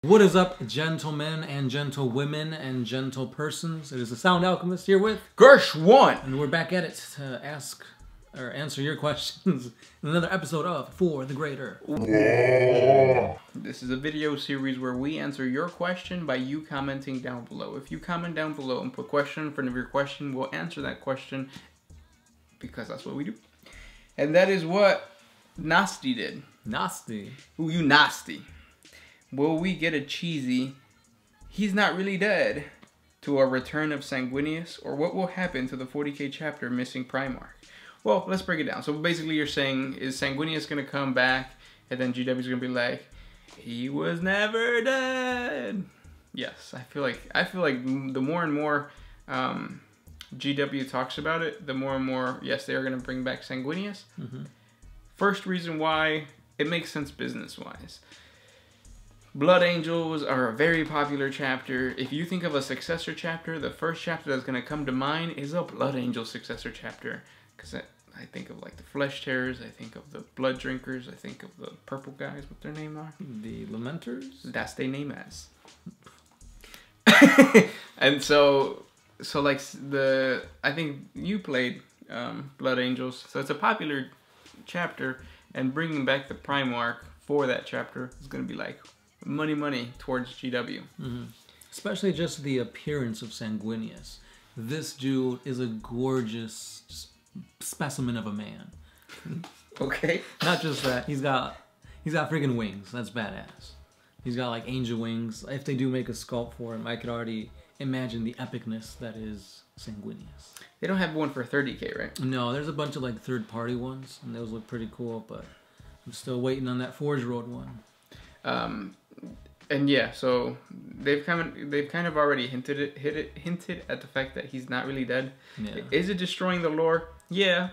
What is up, gentlemen and gentlewomen and gentle persons? It is the Sound Alchemist here with Gersh1, and we're back at it to ask or answer your questions in another episode of For the Greater. This is a video series where we answer your question by you commenting down below. If you comment down below and put question in front of your question, we'll answer that question because that's what we do. And that is what Nasty did. Nasty? Ooh, you nasty. Will we get a cheesy, he's not really dead, to a return of Sanguinius? Or what will happen to the 40K chapter missing Primarch? Well, let's break it down. So basically you're saying, is Sanguinius going to come back and then GW's going to be like, he was never dead? Yes, I feel like the more and more GW talks about it, the more and more, yes, they are going to bring back Sanguinius. First reason why, it makes sense business-wise. Blood Angels are a very popular chapter. If you think of a successor chapter, the first chapter that's going to come to mind is a Blood Angel successor chapter. Because I think of like the Flesh Tearers, I think of the Blood Drinkers, I think of the purple guys, what their name are? The Lamenters? That's their name as. And so like I think you played Blood Angels, so it's a popular chapter, and bringing back the Primarch for that chapter is going to be like money towards GW. Especially just the appearance of Sanguinius. This dude is a gorgeous specimen of a man. Okay. Not just that, he's got freaking wings. That's badass. He's got like angel wings. If they do make a sculpt for him, I could already imagine the epicness that is Sanguinius. They don't have one for 30K, right? No, there's a bunch of like third-party ones, and those look pretty cool, but I'm still waiting on that Forge Road one. And yeah, so they've kind of already hinted at the fact that he's not really dead. Yeah. Is it destroying the lore? Yeah.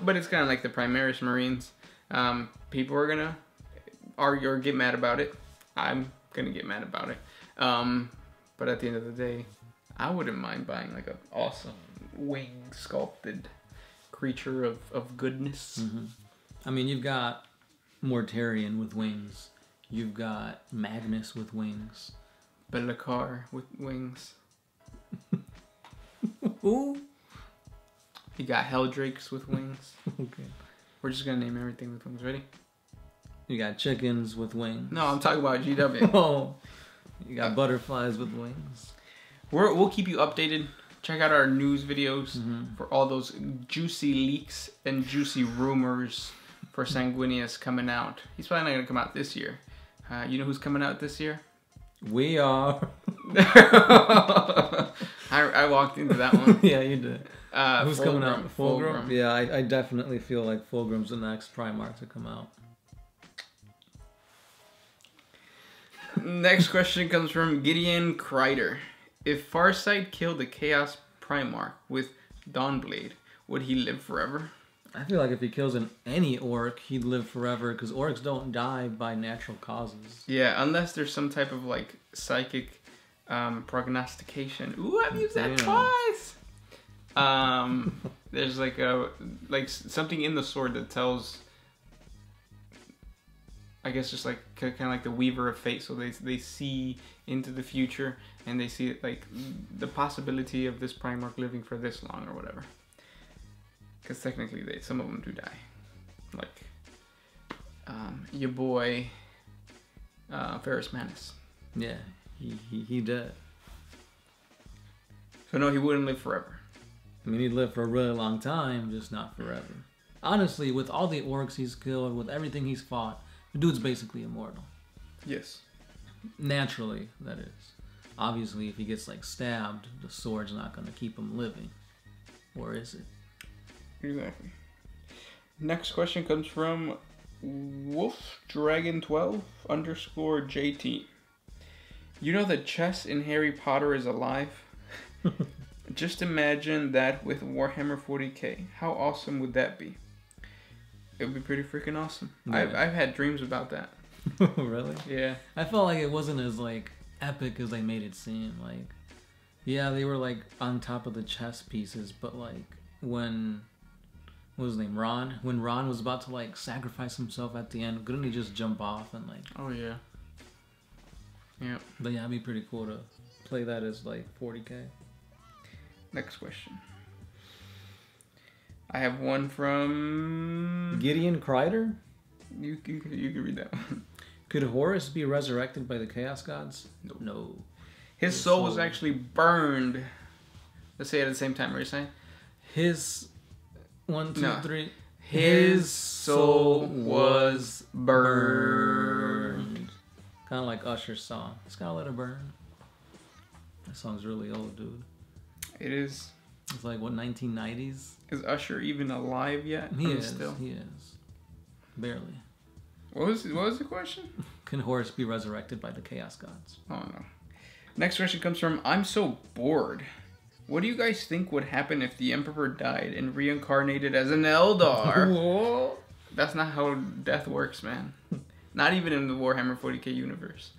But it's kind of like the Primaris Marines. People are gonna argue or get mad about it. I'm gonna get mad about it. But at the end of the day, I wouldn't mind buying like an awesome wing sculpted creature of goodness. I mean, you've got Mortarion with wings. You've got Magnus with wings. Bellacar with wings. Ooh. You got Helldrakes with wings. Okay. We're just gonna name everything with wings. Ready? You got chickens with wings. No, I'm talking about GW. Oh. You got butterflies with wings. We'll keep you updated. Check out our news videos for all those juicy leaks and juicy rumors for Sanguinius coming out. He's probably not gonna come out this year. You know who's coming out this year? We are. I walked into that one. Yeah, you did. Who's coming out? Fulgrim. Yeah, I definitely feel like Fulgrim's the next Primarch to come out. Next question comes from Gideon Kreider. If Farsight killed the Chaos Primarch with Dawnblade, would he live forever? I feel like if he kills any orc, he'd live forever, because orcs don't die by natural causes. Yeah, unless there's some type of like psychic prognostication. Ooh, I've used that twice. There's like something in the sword that tells, I guess, just like kind of like the Weaver of Fate. So they see into the future and they see like the possibility of this Primarch living for this long or whatever. Because technically, some of them do die. Like, your boy, Ferrus Manus. Yeah, he did. So no, he wouldn't live forever. I mean, he'd live for a really long time, just not forever. Honestly, with all the orcs he's killed, with everything he's fought, the dude's basically immortal. Yes. Naturally, that is. Obviously, if he gets, like, stabbed, the sword's not going to keep him living. Or is it? Exactly. Next question comes from WolfDragon12_JT. You know the chess in Harry Potter is alive? Just imagine that with Warhammer 40K. How awesome would that be? It would be pretty freaking awesome. Yeah. I've had dreams about that. Really? Yeah. I felt like it wasn't as, like, epic as they made it seem. Like, yeah, they were, like, on top of the chess pieces, but, like, when... what was his name? Ron? When Ron was about to, like, sacrifice himself at the end, couldn't he just jump off and, like... Oh, yeah. Yeah. But yeah, it'd be pretty cool to play that as like 40K. Next question. I have one from Gideon Kreider. You can read that one. Could Horus be resurrected by the Chaos Gods? No. His soul was actually burned. Let's say it at the same time. What are you saying? His 1, 2, 3. His soul was burned. Kind of like Usher's song. Just gotta let it burn. That song's really old, dude. It is. It's like, what, 1990s? Is Usher even alive yet? He is. Barely. What was the question? Can Horus be resurrected by the Chaos Gods? Oh, no. Next question comes from, I'm so bored. What do you guys think would happen if the Emperor died and reincarnated as an Eldar? That's not how death works, man. Not even in the Warhammer 40K universe.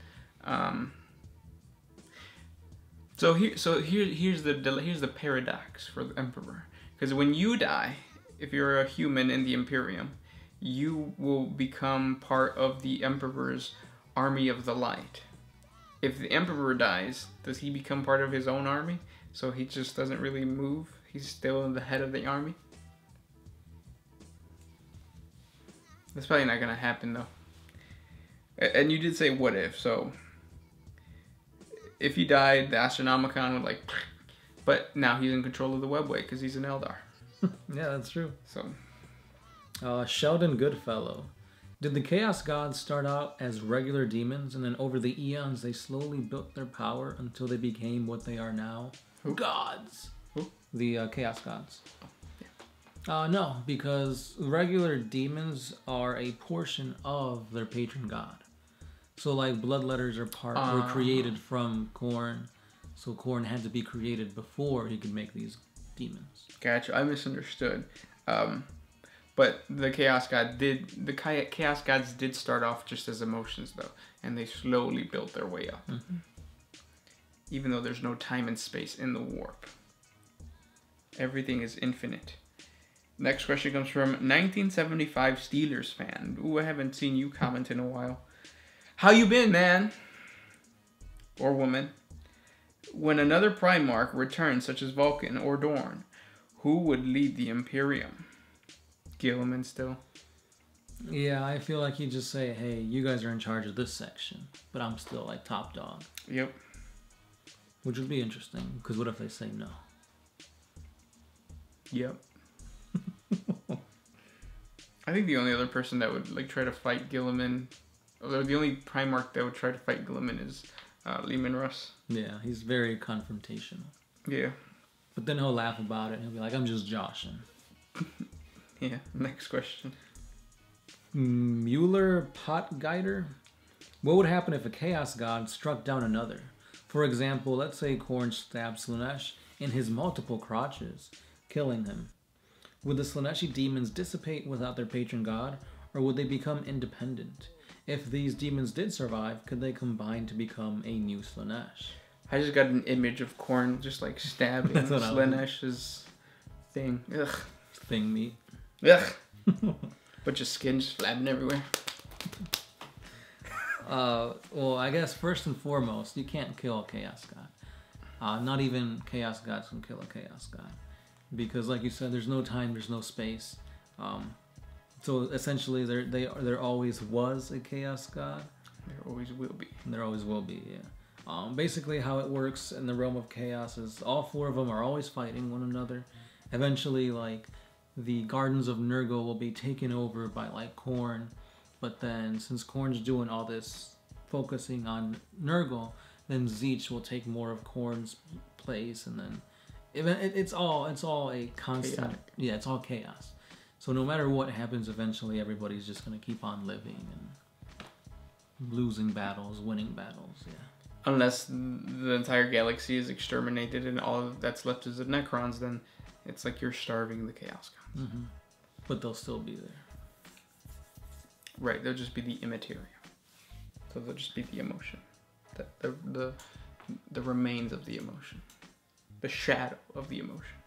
Here's the paradox for the Emperor. Because when you die, if you're a human in the Imperium, you will become part of the Emperor's army of the light. If the Emperor dies, does he become part of his own army? So he just doesn't really move? He's still the head of the army? That's probably not going to happen, though. And you did say what if, so... If he died, the Astronomicon would like... But now he's in control of the Webway because he's an Eldar. Yeah, that's true. So... Sheldon Goodfellow. Did the Chaos Gods start out as regular demons, and then over the eons they slowly built their power until they became what they are now? Who? Gods. Who? The Chaos Gods. Oh, yeah. No, because regular demons are a portion of their patron god. So like bloodletters were created from Khorne, so Khorne had to be created before he could make these demons. Gotcha. I misunderstood. But the Chaos Gods did start off just as emotions, though, and they slowly built their way up. Mm-hmm. Even though there's no time and space in the warp. Everything is infinite. Next question comes from 1975 Steelers fan. Ooh, I haven't seen you comment in a while. How you been, man? Or woman? When another Primarch returns, such as Vulcan or Dorn, who would lead the Imperium? Gilliman still? Yeah, I feel like you just say, hey, you guys are in charge of this section, but I'm still like top dog. Yep. Which would be interesting, because what if they say no? Yep. I think the only other person that would like try to fight Gilliman, although the only Primarch that would try to fight Gilliman is Leman Russ. Yeah, he's very confrontational. Yeah. But then he'll laugh about it and he'll be like, I'm just joshing. Yeah, next question. Mueller Potgeider. What would happen if a Chaos God struck down another? For example, let's say Khorne stabs Slaanesh in his multiple crotches, killing him. Would the Slaaneshi demons dissipate without their patron god, or would they become independent? If these demons did survive, could they combine to become a new Slaanesh? I just got an image of Khorne just like stabbing Slaanesh's thing. Ugh. Thing meat. Ugh. Bunch of skin just flapping everywhere. Well, I guess first and foremost, you can't kill a Chaos God. Not even Chaos Gods can kill a Chaos God. Because like you said, there's no time, there's no space. So essentially, there always was a Chaos God. There always will be. And there always will be, yeah. Basically, how it works in the realm of chaos is all four of them are always fighting one another. Eventually, like, the Gardens of Nurgle will be taken over by, like, Khorne. But then, since Khorne's doing all this focusing on Nurgle, then Tzeentch will take more of Khorne's place, and then it's all a constant. Chaotic. Yeah, it's all chaos. So no matter what happens, eventually everybody's just gonna keep on living and losing battles, winning battles. Yeah. Unless the entire galaxy is exterminated and all that's left is the Necrons, then it's like you're starving the Chaos Gods. Mm-hmm. But they'll still be there. Right, they'll just be the immaterial. So they'll just be the emotion. The remains of the emotion. The shadow of the emotion.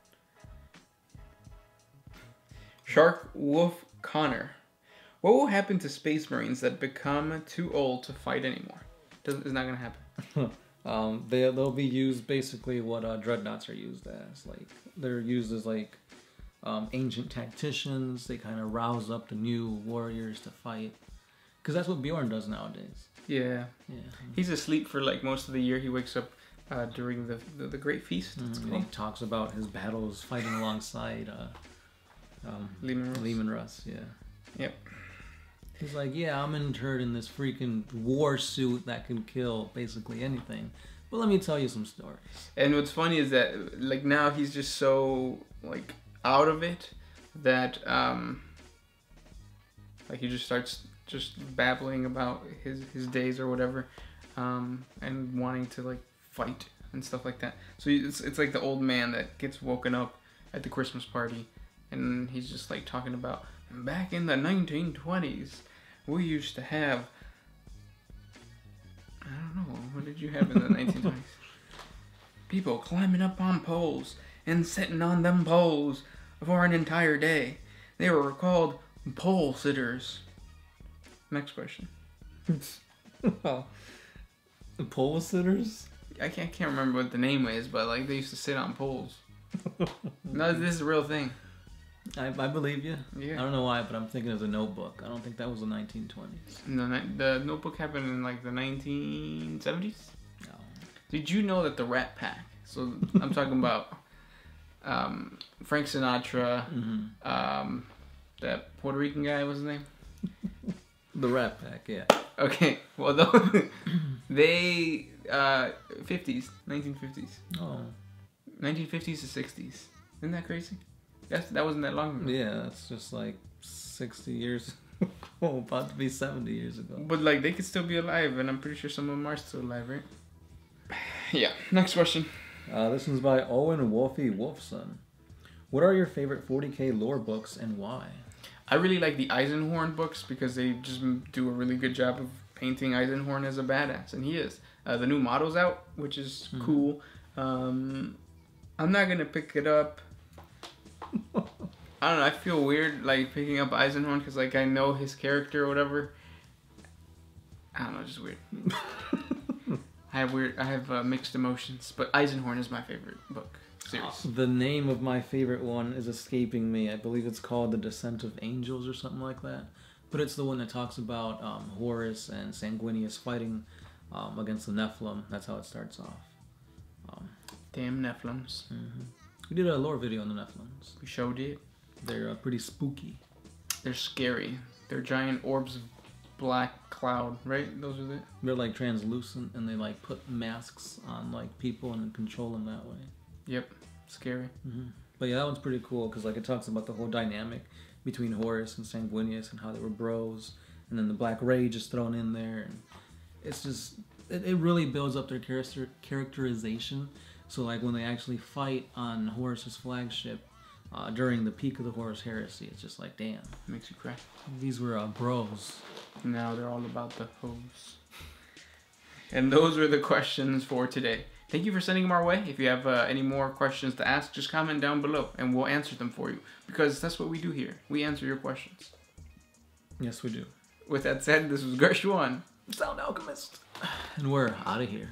Shark Wolf Connor. What will happen to Space Marines that become too old to fight anymore? It's not going to happen. They'll be used basically what dreadnoughts are used as. Like they're used as like ancient tacticians. They kind of rouse up the new warriors to fight. Because that's what Bjorn does nowadays. Yeah. He's asleep for like most of the year. He wakes up during the Great Feast. He talks about his battles fighting alongside Lehman Russ. Yeah. Yep. He's like, yeah, I'm interred in this freaking war suit that can kill basically anything. But let me tell you some stories. And what's funny is that like now he's just so like out of it that like he just starts just babbling about his days or whatever, and wanting to like fight and stuff like that. So it's like the old man that gets woken up at the Christmas party, and he's just like talking about back in the 1920s, we used to have, I don't know, what did you have in the 1920s? People climbing up on poles and sitting on them poles for an entire day. They were called pole sitters. Next question. Well, the pole sitters? I can't remember what the name is, but like they used to sit on poles. No, this is a real thing. I believe you. Yeah. I don't know why, but I'm thinking of The Notebook. I don't think that was the 1920s. No, the Notebook happened in like the 1970s. No. Did you know that the Rat Pack? So I'm talking about Frank Sinatra, that Puerto Rican guy. What's his name? The Rat Pack. Yeah. Okay. Well, they 50s, 1950s. Oh. 1950s to 60s. Isn't that crazy? That wasn't that long ago. Yeah, that's just like 60 years ago, about to be 70 years ago. But like they could still be alive, and I'm pretty sure some of them are still alive, right? Yeah. Next question. This one's by Owen Wolfie Wolfson. What are your favorite 40K lore books and why? I really like the Eisenhorn books because they just do a really good job of painting Eisenhorn as a badass, and he is. The new model's out, which is cool. I'm not gonna pick it up. I don't know. I feel weird like picking up Eisenhorn because like I know his character or whatever. I don't know, just weird. I have mixed emotions, but Eisenhorn is my favorite book series. The name of my favorite one is escaping me. I believe it's called The Descent of Angels or something like that. But it's the one that talks about Horus and Sanguinius fighting against the Nephilim. That's how it starts off. Damn Nephilims. We did a lore video on the Nephilims. We sure did. They're pretty spooky. They're scary. They're giant orbs of black cloud, right? Those are They're like translucent, and they like put masks on like people and control them that way. Yep, scary. But yeah, that one's pretty cool because like it talks about the whole dynamic between Horus and Sanguinius and how they were bros, and then the Black Rage is thrown in there, and it's just it really builds up their characterization. So like when they actually fight on Horus's flagship during the peak of the Horus Heresy, it's just like, damn. Makes you cry. These were bros. Now they're all about the hoes. And those are the questions for today. Thank you for sending them our way. If you have any more questions to ask, just comment down below and we'll answer them for you. Because that's what we do here. We answer your questions. Yes, we do. With that said, this was Gershwan, Sound Alchemist. And we're out of here.